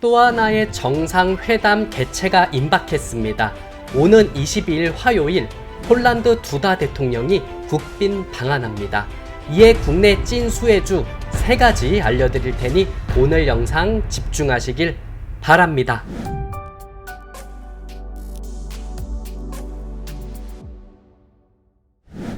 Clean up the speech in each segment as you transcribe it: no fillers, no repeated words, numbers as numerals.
또 하나의 정상회담 개최가 임박했습니다. 오는 22일 화요일 폴란드 두다 대통령이 국빈 방한합니다. 이에 국내 찐 수혜주 3가지 알려드릴 테니 오늘 영상 집중하시길 바랍니다.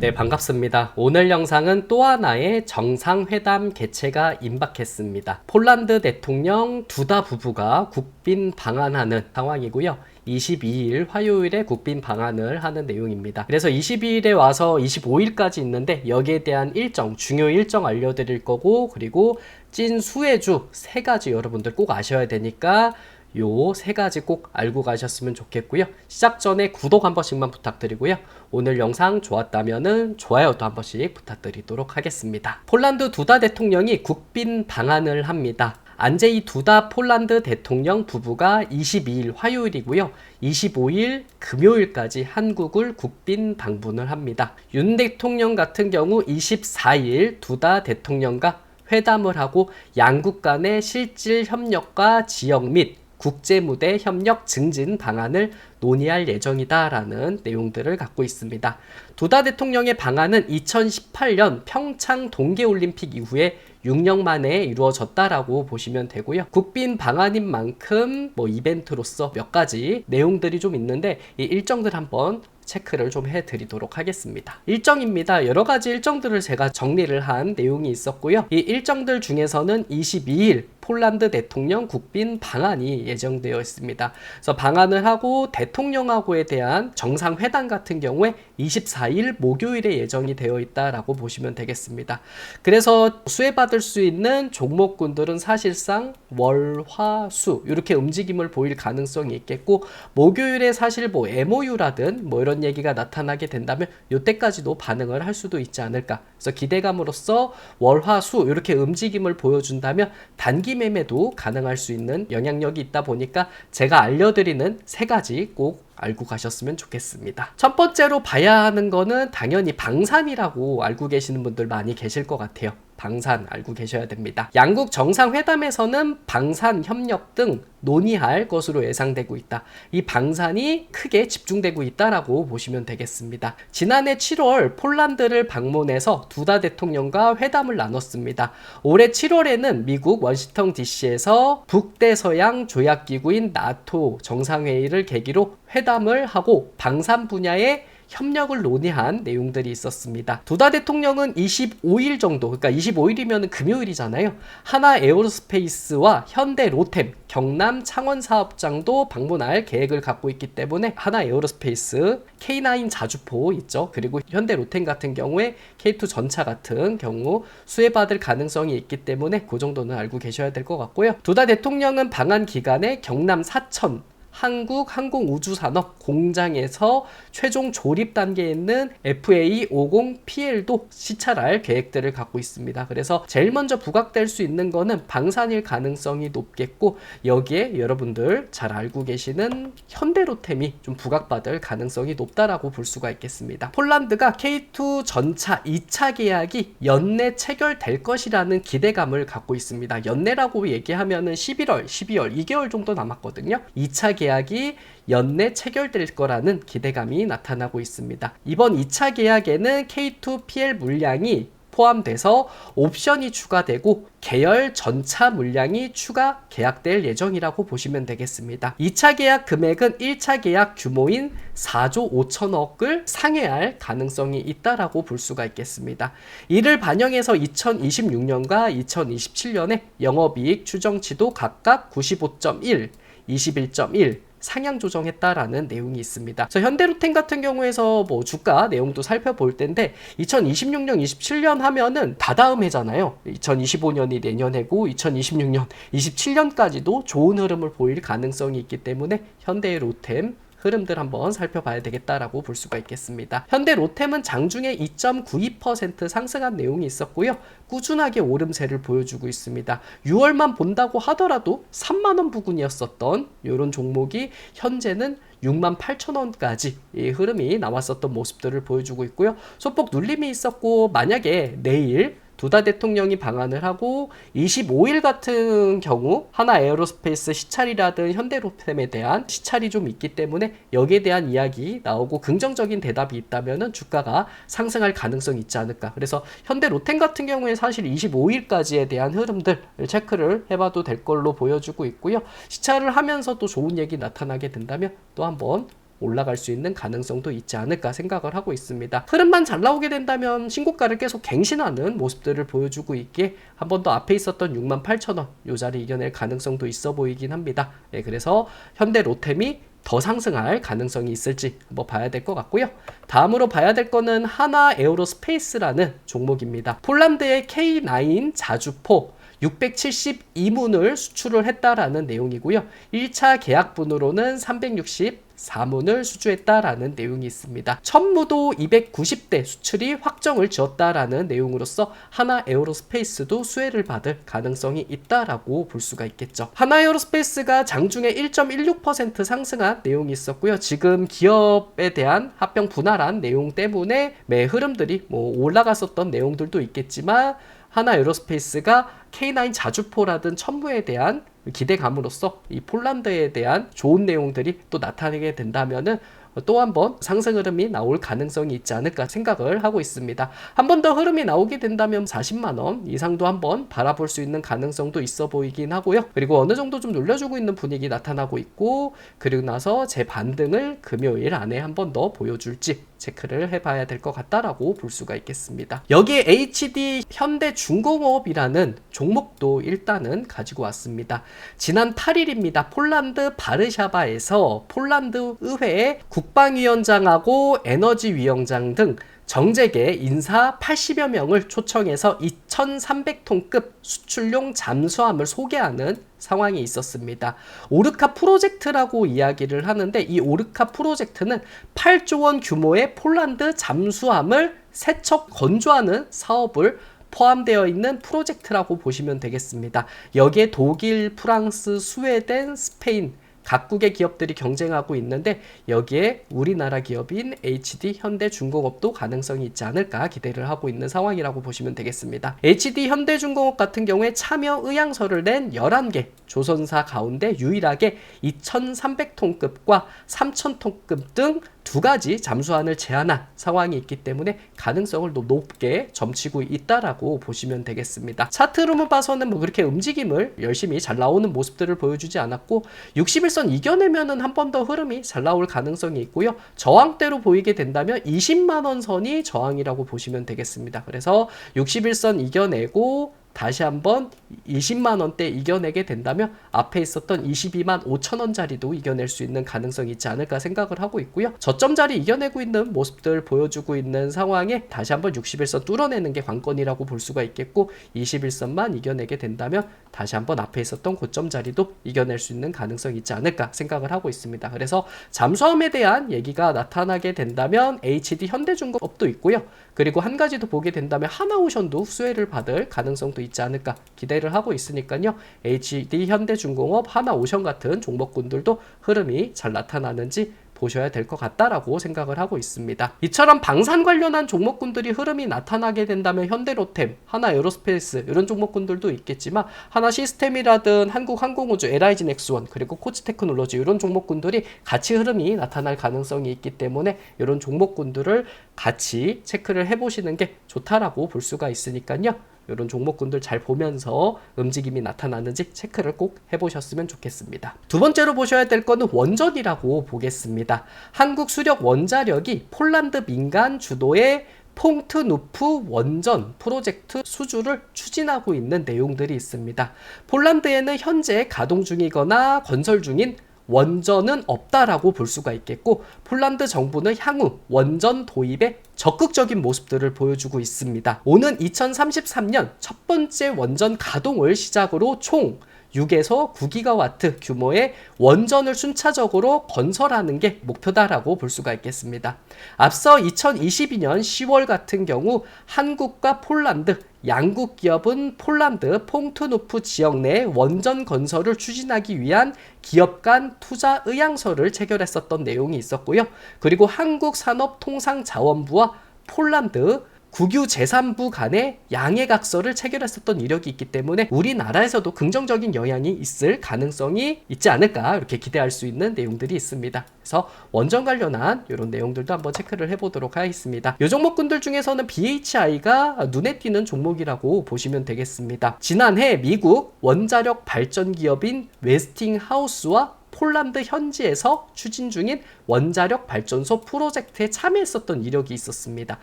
네, 반갑습니다. 오늘 영상은 또 하나의 정상회담 개최가 임박했습니다. 폴란드 대통령 두다 부부가 국빈 방한하는 상황이고요. 22일 화요일에 국빈 방한을 하는 내용입니다. 그래서 22일에 와서 25일까지 있는데 여기에 대한 일정, 중요 일정 알려드릴 거고, 그리고 찐 수혜주 3가지 여러분들 꼭 아셔야 되니까 요 3가지 꼭 알고 가셨으면 좋겠고요. 시작 전에 구독 한 번씩만 부탁드리고요. 오늘 영상 좋았다면은 좋아요도 한 번씩 부탁드리도록 하겠습니다. 폴란드 두다 대통령이 국빈 방한을 합니다. 안제이 두다 폴란드 대통령 부부가 22일 화요일이고요. 25일 금요일까지 한국을 국빈 방문을 합니다. 윤 대통령 같은 경우 24일 두다 대통령과 회담을 하고 양국 간의 실질 협력과 지역 및 국제무대 협력 증진 방안을 논의할 예정이다라는 내용들을 갖고 있습니다. 두다 대통령의 방안은 2018년 평창 동계올림픽 이후에 6년 만에 이루어졌다라고 보시면 되고요. 국빈 방안인 만큼 이벤트로서 몇 가지 내용들이 좀 있는데 이 일정들 한번 체크를 좀 해드리도록 하겠습니다. 일정입니다. 여러 가지 일정들을 제가 정리를 한 내용이 있었고요. 이 일정들 중에서는 22일 폴란드 대통령 국빈 방한이 예정되어 있습니다. 그래서 방한을 하고 대통령하고에 대한 정상회담 같은 경우에 24일 목요일에 예정이 되어 있다라고 보시면 되겠습니다. 그래서 수혜받을 수 있는 종목군들은 사실상 월, 화, 수 이렇게 움직임을 보일 가능성이 있겠고, 목요일에 사실 MOU라든 이런 얘기가 나타나게 된다면 이때까지도 반응을 할 수도 있지 않을까. 그래서 기대감으로써 월, 화, 수 이렇게 움직임을 보여준다면 단기 매매도 가능할 수 있는 영향력이 있다 보니까 제가 알려드리는 3가지 꼭 알고 가셨으면 좋겠습니다. 첫 번째로 봐야 하는 거는 당연히 방산이라고 알고 계시는 분들 많이 계실 것 같아요. 방산 알고 계셔야 됩니다. 양국 정상회담에서는 방산 협력 등 논의할 것으로 예상되고 있다. 이 방산이 크게 집중되고 있다라고 보시면 되겠습니다. 지난해 7월 폴란드를 방문해서 두다 대통령과 회담을 나눴습니다. 올해 7월에는 미국 워싱턴 DC에서 북대서양 조약기구인 나토 정상회의를 계기로 회담을 하고 방산 분야의 협력을 논의한 내용들이 있었습니다. 두다 대통령은 25일 정도, 그러니까 25일이면 금요일이잖아요. 하나 에어로스페이스와 현대 로템, 경남 창원 사업장도 방문할 계획을 갖고 있기 때문에 하나 에어로스페이스, K9 자주포 있죠. 그리고 현대 로템 같은 경우에 K2 전차 같은 경우 수혜받을 가능성이 있기 때문에 그 정도는 알고 계셔야 될 것 같고요. 두다 대통령은 방한 기간에 경남 사천 한국항공우주산업 공장에서 최종 조립 단계에 있는 FA50PL도 시찰할 계획들을 갖고 있습니다. 그래서 제일 먼저 부각될 수 있는 거는 방산일 가능성이 높겠고, 여기에 여러분들 잘 알고 계시는 현대로템이 좀 부각받을 가능성이 높다라고 볼 수가 있겠습니다. 폴란드가 K2 전차 2차 계약이 연내 체결될 것이라는 기대감을 갖고 있습니다. 연내라고 얘기하면은 11월, 12월, 2개월 정도 남았거든요. 2차 계약이 연내 체결될 거라는 기대감이 나타나고 있습니다. 이번 2차 계약에는 K2PL 물량이 포함돼서 옵션이 추가되고 계열 전차 물량이 추가 계약될 예정이라고 보시면 되겠습니다. 2차 계약 금액은 1차 계약 규모인 4조 5천억을 상회할 가능성이 있다라고 볼 수가 있겠습니다. 이를 반영해서 2026년과 2027년에 영업이익 추정치도 각각 95.1, 21.1 상향 조정했다라는 내용이 있습니다. 그래서 현대로템 같은 경우에서 주가 내용도 살펴볼 텐데 2026년, 27년 하면은 다다음 해잖아요. 2025년이 내년 해고 2026년, 27년까지도 좋은 흐름을 보일 가능성이 있기 때문에 현대로템 흐름들 한번 살펴봐야 되겠다라고 볼 수가 있겠습니다. 현대 로템은 장중에 2.92% 상승한 내용이 있었고요. 꾸준하게 오름세를 보여주고 있습니다. 6월만 본다고 하더라도 3만원 부근이었었던 이런 종목이 현재는 68,000원까지 이 흐름이 나왔었던 모습들을 보여주고 있고요. 소폭 눌림이 있었고, 만약에 내일 두다 대통령이 방한을 하고 25일 같은 경우 하나 에어로스페이스 시찰이라든 현대로템에 대한 시찰이 좀 있기 때문에 여기에 대한 이야기 나오고 긍정적인 대답이 있다면은 주가가 상승할 가능성이 있지 않을까. 그래서 현대로템 같은 경우에 사실 25일까지에 대한 흐름들 체크를 해봐도 될 걸로 보여주고 있고요. 시찰을 하면서 또 좋은 얘기 나타나게 된다면 또 한번 올라갈 수 있는 가능성도 있지 않을까 생각을 하고 있습니다. 흐름만 잘 나오게 된다면 신고가를 계속 갱신하는 모습들을 보여주고 있기에 한 번 더 앞에 있었던 68,000원 이 자리 이겨낼 가능성도 있어 보이긴 합니다. 네, 그래서 현대로템이 더 상승할 가능성이 있을지 한번 봐야 될 것 같고요. 다음으로 봐야 될 거는 하나 에어로스페이스라는 종목입니다. 폴란드의 K9 자주포 672문을 수출을 했다라는 내용이고요. 1차 계약분으로는 364문을 수주했다라는 내용이 있습니다. 천무도 290대 수출이 확정을 지었다라는 내용으로서 하나 에어로스페이스도 수혜를 받을 가능성이 있다라고 볼 수가 있겠죠. 하나 에어로스페이스가 장중에 1.16% 상승한 내용이 있었고요. 지금 기업에 대한 합병 분할한 내용 때문에 매 흐름들이 올라갔었던 내용들도 있겠지만 하나 에어로스페이스가 K9 자주포라든 천무에 대한 기대감으로써 이 폴란드에 대한 좋은 내용들이 또 나타나게 된다면은 또 한 번 상승 흐름이 나올 가능성이 있지 않을까 생각을 하고 있습니다. 한 번 더 흐름이 나오게 된다면 40만원 이상도 한번 바라볼 수 있는 가능성도 있어 보이긴 하고요. 그리고 어느 정도 좀 눌려주고 있는 분위기 나타나고 있고, 그리고 나서 제 반등을 금요일 안에 한 번 더 보여줄지 체크를 해봐야 될 것 같다라고 볼 수가 있겠습니다. 여기에 HD 현대중공업이라는 종목도 일단은 가지고 왔습니다. 지난 8일입니다. 폴란드 바르샤바에서 폴란드 의회의 국방위원장하고 에너지위원장 등 정재계 인사 80여 명을 초청해서 2,300톤급 수출용 잠수함을 소개하는 상황이 있었습니다. 오르카 프로젝트라고 이야기를 하는데, 이 오르카 프로젝트는 8조 원 규모의 폴란드 잠수함을 세척 건조하는 사업을 포함되어 있는 프로젝트라고 보시면 되겠습니다. 여기에 독일, 프랑스, 스웨덴, 스페인 각국의 기업들이 경쟁하고 있는데, 여기에 우리나라 기업인 HD 현대중공업도 가능성이 있지 않을까 기대를 하고 있는 상황이라고 보시면 되겠습니다. HD 현대중공업 같은 경우에 참여 의향서를 낸 11개 조선사 가운데 유일하게 2,300톤급과 3,000톤급 등 두 가지 잠수함을 제한한 상황이 있기 때문에 가능성을 높게 점치고 있다라고 보시면 되겠습니다. 차트로 봐서는 그렇게 움직임을 열심히 잘 나오는 모습들을 보여주지 않았고, 60일선 이겨내면은 한 번 더 흐름이 잘 나올 가능성이 있고요. 저항대로 보이게 된다면 20만원 선이 저항이라고 보시면 되겠습니다. 그래서 60일선 이겨내고 다시 한번 20만원대 이겨내게 된다면 앞에 있었던 22만 5천원짜리도 이겨낼 수 있는 가능성이 있지 않을까 생각을 하고 있고요. 저점짜리 이겨내고 있는 모습들 보여주고 있는 상황에 다시 한번 60일선 뚫어내는 게 관건이라고 볼 수가 있겠고, 21선만 이겨내게 된다면 다시 한번 앞에 있었던 고점짜리도 이겨낼 수 있는 가능성이 있지 않을까 생각을 하고 있습니다. 그래서 잠수함에 대한 얘기가 나타나게 된다면 HD 현대중공업도 있고요. 그리고 한 가지 더 보게 된다면 하나오션도 수혜를 받을 가능성도 있지 않을까 기대를 하고 있으니까요. HD 현대중공업, 하나오션 같은 종목군들도 흐름이 잘 나타나는지 보셔야 될 것 같다라고 생각을 하고 있습니다. 이처럼 방산 관련한 종목군들이 흐름이 나타나게 된다면 현대로템, 하나 에어로스페이스 이런 종목군들도 있겠지만, 하나 시스템이라든 한국항공우주, LIG 넥스원, 그리고 코치테크놀로지 이런 종목군들이 같이 흐름이 나타날 가능성이 있기 때문에 이런 종목군들을 같이 체크를 해보시는 게 좋다라고 볼 수가 있으니까요. 이런 종목군들 잘 보면서 움직임이 나타나는지 체크를 꼭 해보셨으면 좋겠습니다. 두 번째로 보셔야 될 거는 원전이라고 보겠습니다. 한국 수력 원자력이 폴란드 민간 주도의 퐁트누프 원전 프로젝트 수주를 추진하고 있는 내용들이 있습니다. 폴란드에는 현재 가동 중이거나 건설 중인 원전은 없다라고 볼 수가 있겠고, 폴란드 정부는 향후 원전 도입에 적극적인 모습들을 보여주고 있습니다. 오는 2033년 첫 번째 원전 가동을 시작으로 총 6에서 9기가와트 규모의 원전을 순차적으로 건설하는 게 목표다라고 볼 수가 있겠습니다. 앞서 2022년 10월 같은 경우 한국과 폴란드 양국 기업은 폴란드 퐁트누프 지역 내 원전 건설을 추진하기 위한 기업 간 투자 의향서를 체결했었던 내용이 있었고요. 그리고 한국산업통상자원부와 폴란드 국유 재산부 간의 양해각서를 체결했었던 이력이 있기 때문에 우리나라에서도 긍정적인 영향이 있을 가능성이 있지 않을까 이렇게 기대할 수 있는 내용들이 있습니다. 그래서 원전 관련한 이런 내용들도 한번 체크를 해보도록 하겠습니다. 이 종목군들 중에서는 BHI가 눈에 띄는 종목이라고 보시면 되겠습니다. 지난해 미국 원자력 발전 기업인 웨스팅하우스와 폴란드 현지에서 추진 중인 원자력 발전소 프로젝트에 참여했었던 이력이 있었습니다.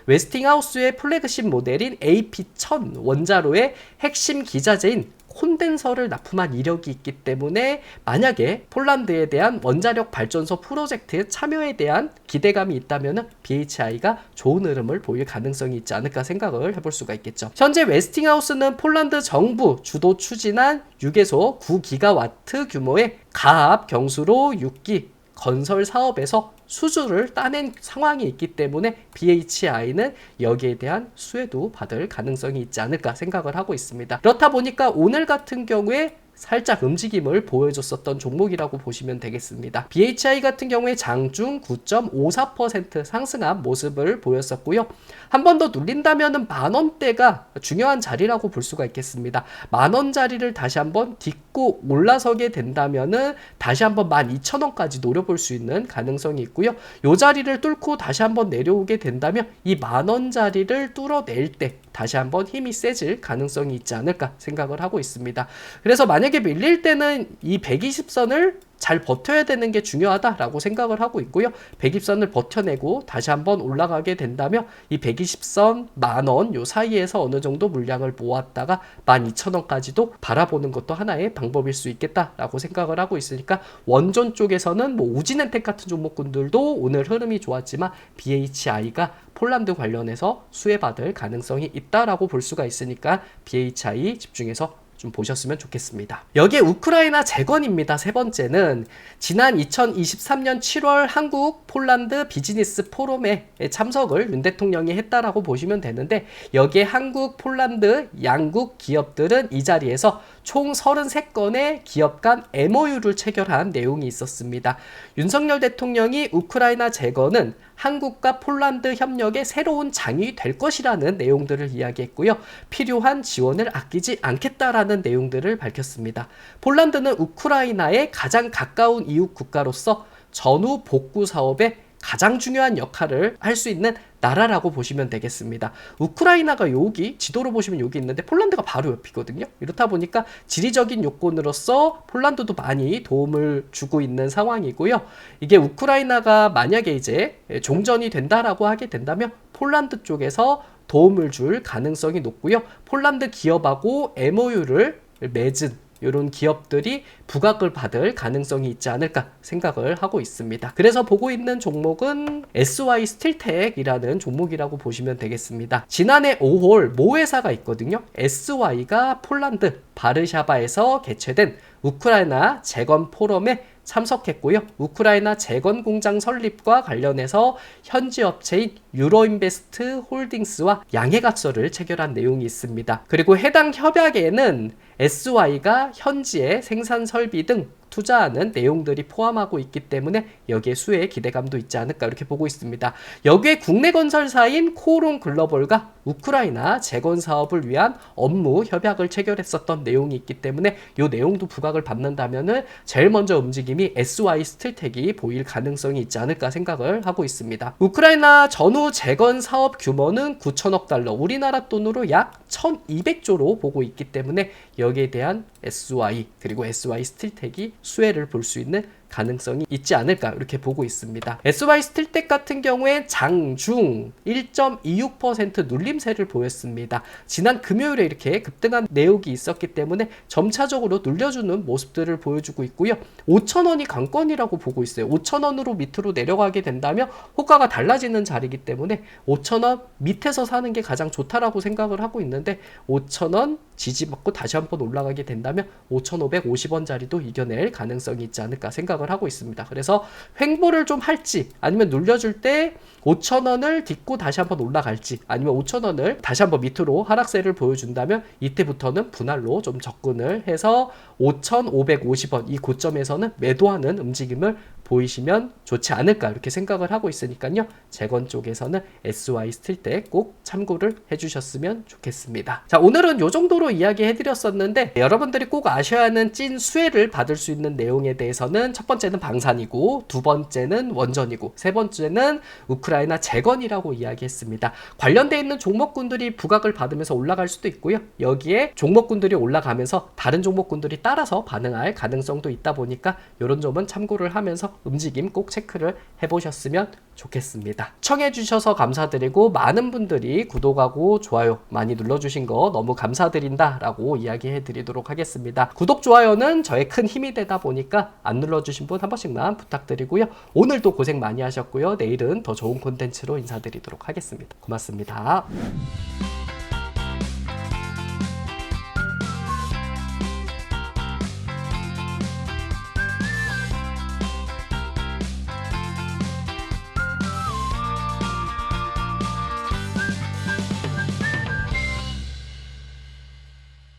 웨스팅하우스의 플래그십 모델인 AP1000 원자로의 핵심 기자재인 콘덴서를 납품한 이력이 있기 때문에 만약에 폴란드에 대한 원자력 발전소 프로젝트에 참여에 대한 기대감이 있다면 BHI가 좋은 흐름을 보일 가능성이 있지 않을까 생각을 해볼 수가 있겠죠. 현재 웨스팅하우스는 폴란드 정부 주도 추진한 6에서 9기가와트 규모의 가압 경수로 6기 건설 사업에서 수주를 따낸 상황이 있기 때문에 BHI는 여기에 대한 수혜도 받을 가능성이 있지 않을까 생각을 하고 있습니다. 그렇다 보니까 오늘 같은 경우에 살짝 움직임을 보여줬었던 종목이라고 보시면 되겠습니다. BHI 같은 경우에 장중 9.54% 상승한 모습을 보였었고요. 한 번 더 눌린다면 만원대가 중요한 자리라고 볼 수가 있겠습니다. 만원 자리를 다시 한번 딛고 올라서게 된다면 다시 한번 12,000원까지 노려볼 수 있는 가능성이 있고요. 이 자리를 뚫고 다시 한번 내려오게 된다면 이 만원 자리를 뚫어낼 때 다시 한번 힘이 세질 가능성이 있지 않을까 생각을 하고 있습니다. 그래서 만약에 밀릴 때는 이 120선을 잘 버텨야 되는 게 중요하다라고 생각을 하고 있고요. 120선을 버텨내고 다시 한번 올라가게 된다면 이 120선 만원 요 사이에서 어느 정도 물량을 모았다가 12,000원까지도 바라보는 것도 하나의 방법일 수 있겠다라고 생각을 하고 있으니까 원전 쪽에서는 뭐 우진엔텍 같은 종목군들도 오늘 흐름이 좋았지만 BHI가 폴란드 관련해서 수혜받을 가능성이 있다라고 볼 수가 있으니까 BHI 집중해서 좀 보셨으면 좋겠습니다. 여기에 우크라이나 재건입니다. 세 번째는 지난 2023년 7월 한국 폴란드 비즈니스 포럼에 참석을 윤 대통령이 했다라고 보시면 되는데 여기에 한국 폴란드 양국 기업들은 이 자리에서 총 33건의 기업 간 MOU를 체결한 내용이 있었습니다. 윤석열 대통령이 우크라이나 재건은 한국과 폴란드 협력의 새로운 장이 될 것이라는 내용들을 이야기했고요. 필요한 지원을 아끼지 않겠다라는 내용들을 밝혔습니다. 폴란드는 우크라이나에 가장 가까운 이웃 국가로서 전후 복구 사업에 가장 중요한 역할을 할 수 있는 나라라고 보시면 되겠습니다. 우크라이나가 여기 지도로 보시면 여기 있는데 폴란드가 바로 옆이거든요. 이렇다 보니까 지리적인 요건으로서 폴란드도 많이 도움을 주고 있는 상황이고요. 이게 우크라이나가 만약에 이제 종전이 된다라고 하게 된다면 폴란드 쪽에서 도움을 줄 가능성이 높고요. 폴란드 기업하고 MOU를 맺은 이런 기업들이 부각을 받을 가능성이 있지 않을까 생각을 하고 있습니다. 그래서 보고 있는 종목은 SY 스틸텍이라는 종목이라고 보시면 되겠습니다. 지난해 5월 모 회사가 있거든요. SY가 폴란드 바르샤바에서 개최된 우크라이나 재건 포럼에 참석했고요. 우크라이나 재건 공장 설립과 관련해서 현지 업체인 유로인베스트 홀딩스와 양해각서를 체결한 내용이 있습니다. 그리고 해당 협약에는 SY가 현지의 생산 설비 등 투자하는 내용들이 포함하고 있기 때문에 여기에 수혜의 기대감도 있지 않을까 이렇게 보고 있습니다. 여기에 국내 건설사인 코오롱 글로벌과 우크라이나 재건 사업을 위한 업무 협약을 체결했었던 내용이 있기 때문에 이 내용도 부각을 받는다면은 제일 먼저 움직임이 SY 스틸텍이 보일 가능성이 있지 않을까 생각을 하고 있습니다. 우크라이나 전후 재건 사업 규모는 9천억 달러, 우리나라 돈으로 약 1200조로 보고 있기 때문에 여기에 대한 SY 그리고 SY 스틸텍이 수혜를 볼 수 있는 가능성이 있지 않을까 이렇게 보고 있습니다. SY 스틸텍 같은 경우에 장중 1.26% 눌림세를 보였습니다. 지난 금요일에 이렇게 급등한 내용이 있었기 때문에 점차적으로 눌려주는 모습들을 보여주고 있고요. 5,000원이 관건이라고 보고 있어요. 5,000원으로 밑으로 내려가게 된다면 호가가 달라지는 자리이기 때문에 5,000원 밑에서 사는 게 가장 좋다라고 생각을 하고 있는데 5,000원 지지받고 다시 한번 올라가게 된다면 5,550원 자리도 이겨낼 가능성이 있지 않을까 생각을 하고 있습니다. 그래서 횡보를 좀 할지 아니면 눌려줄 때 5,000원을 딛고 다시 한번 올라갈지 아니면 5,000원을 다시 한번 밑으로 하락세를 보여준다면 이때부터는 분할로 좀 접근을 해서 5,550원 이 고점에서는 매도하는 움직임을 보이시면 좋지 않을까 이렇게 생각을 하고 있으니까요. 재건 쪽에서는 SY 쓸 때 꼭 참고를 해주셨으면 좋겠습니다. 자, 오늘은 이 정도로 이야기해 드렸었는데 여러분들이 꼭 아셔야 하는 찐 수혜를 받을 수 있는 내용에 대해서는 첫 번째는 방산이고, 두 번째는 원전이고, 세 번째는 우크라이나 재건이라고 이야기했습니다. 관련되어 있는 종목군들이 부각을 받으면서 올라갈 수도 있고요. 여기에 종목군들이 올라가면서 다른 종목군들이 따라서 반응할 가능성도 있다 보니까 이런 점은 참고를 하면서 움직임 꼭 체크를 해보셨으면 좋겠습니다. 시청해주셔서 감사드리고, 많은 분들이 구독하고 좋아요 많이 눌러주신 거 너무 감사드린다 라고 이야기해 드리도록 하겠습니다. 구독, 좋아요는 저의 큰 힘이 되다 보니까 안 눌러주신 분 한 번씩만 부탁드리고요. 오늘도 고생 많이 하셨고요. 내일은 더 좋은 콘텐츠로 인사드리도록 하겠습니다. 고맙습니다.